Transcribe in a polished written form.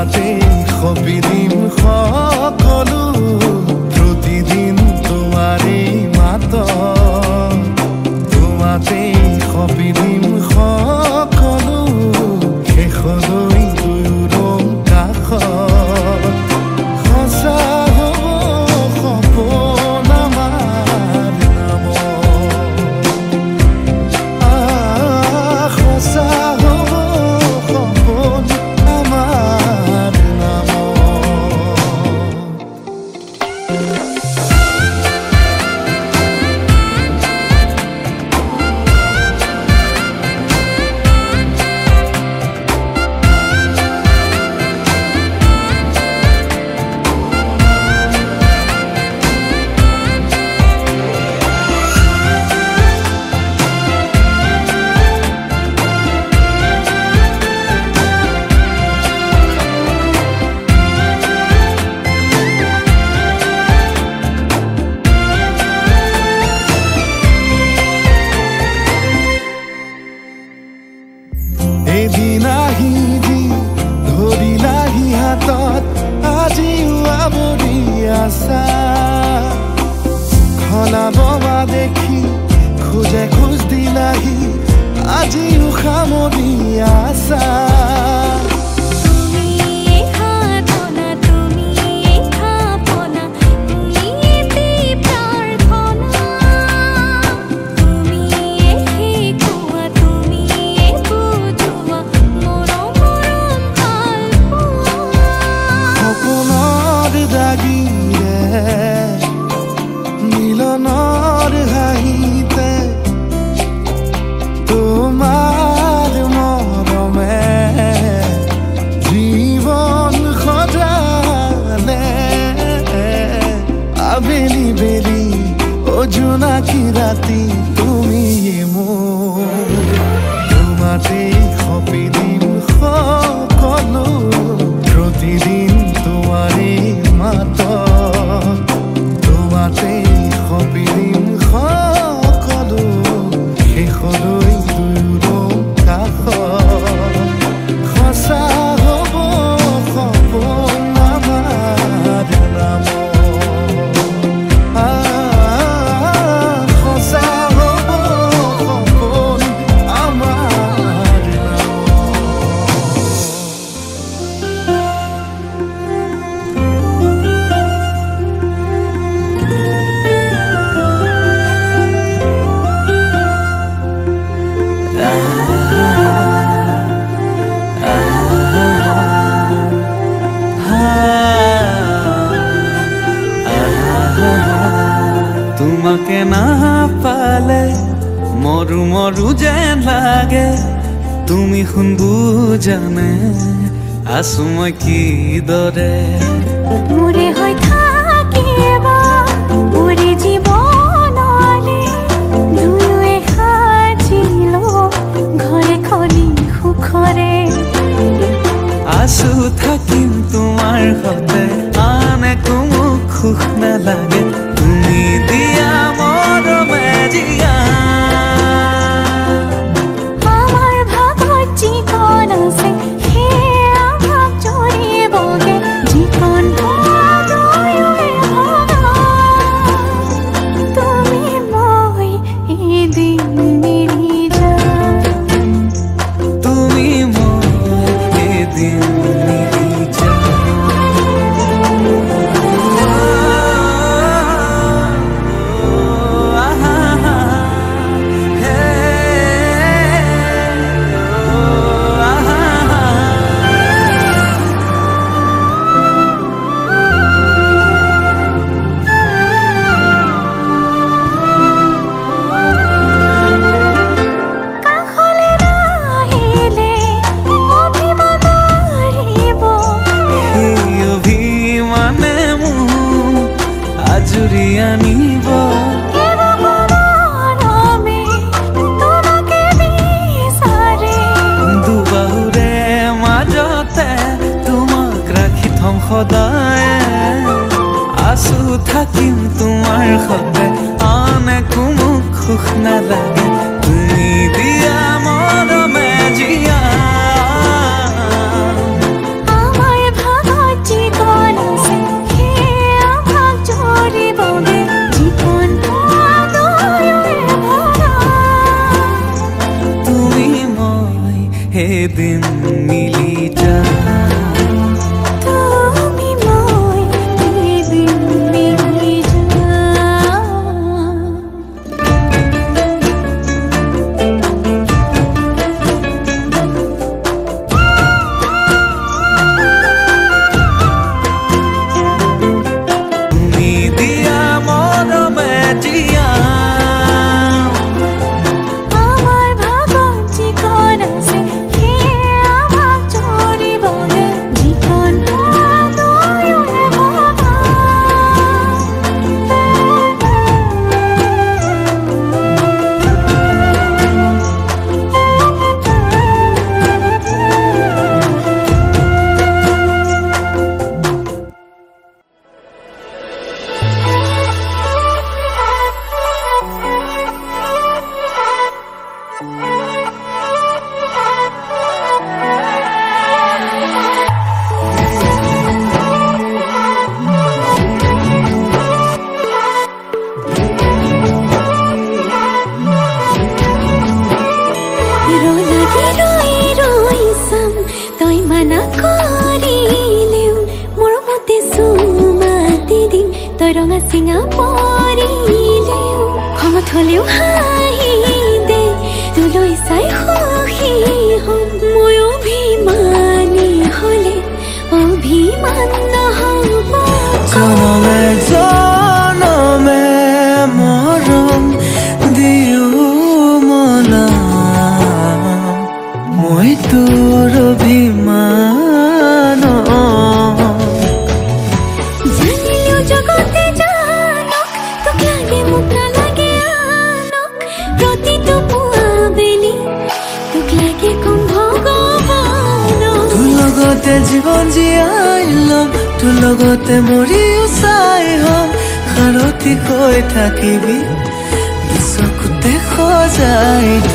তোমাতে সপিদিম সকলো প্ৰতিদিন তোমাৰে মাত তোমাতে সপিদিম সকলো শেষলৈ দুয়োৰং কাষত সঁচা হ'ব সপোন আমাৰ নামত সঁচা হ'ব সপোন আমাৰ নামত এদিন আহিবি ধৰিলাহি হাতত আজিও আৱৰি আছা খলাববা দেখি খোজে খোজ দিলাহি আজিও সামৰি আছা মিলনৰ হাঁহিতে তোমাৰ মৰমে জীৱন সজালে আবেলি বেলি জোনাকী ৰাতি তুমি মোৰ তোমাতে সপিদিম সকলো প্ৰতিদিন তোমাৰে মাত তোমাতে সপিদিম সকলো শেষলৈ দুয়োৰং কাষত সঁচা হ'ব সপোন আমাৰ নামত সঁচা হ'ব সপোন আমাৰ তোমাকে না পালে মৰু মৰু যেন লাগে তুমি শুন বুজানে আছো মই কি দৰে মোৰে হৈ থাকিবা মোৰে জীৱনলে দুয়োৱে সাজিলো ঘৰে খনি সুখৰে আছো থাকিম তোমাৰ সতে আন একো মোক সুখ নালাগে তুমি দিয়া মৰমে জিয়া আমাৰ ভাগত যিকণ আছে সেয়া ভাগ জৰিবগে যিকণ দুয়োৱে ভগা তুমি মই এদিন মিলি যাম তুমি মই এদিন মিলি যাম আজুৰি আনিব দুবাহুৰে মাজতে তোমাক ৰাখি থম সদায় আছো থাকিম তোমাৰ সতে আন একো মোক সুখ নালাগে তুমি দিয়া মৰমে জিয়া আমাৰ ৰঙা চিঙা পৰিলেও খঙত হ'লেও হাঁহি দে তোলৈ চাই সুখী হ'ম মই অভিমানী হ'লে অভিমান নহ'ব জনমে জনমে মৰম দিও মনা মই তোৰ অভিমান জানিলেও জগতে জানক তোক লাগে মোক নালাগে আনক প্ৰতিটো পুৱা বেলি তোক লাগে কম ভগৱানক তোৰ লগতে জীৱন জীয়াই ল'ম তোৰ লগতে মৰিও চাই হ'ম সাৰথি কৈ থাকিবি চকুতে সজাই থ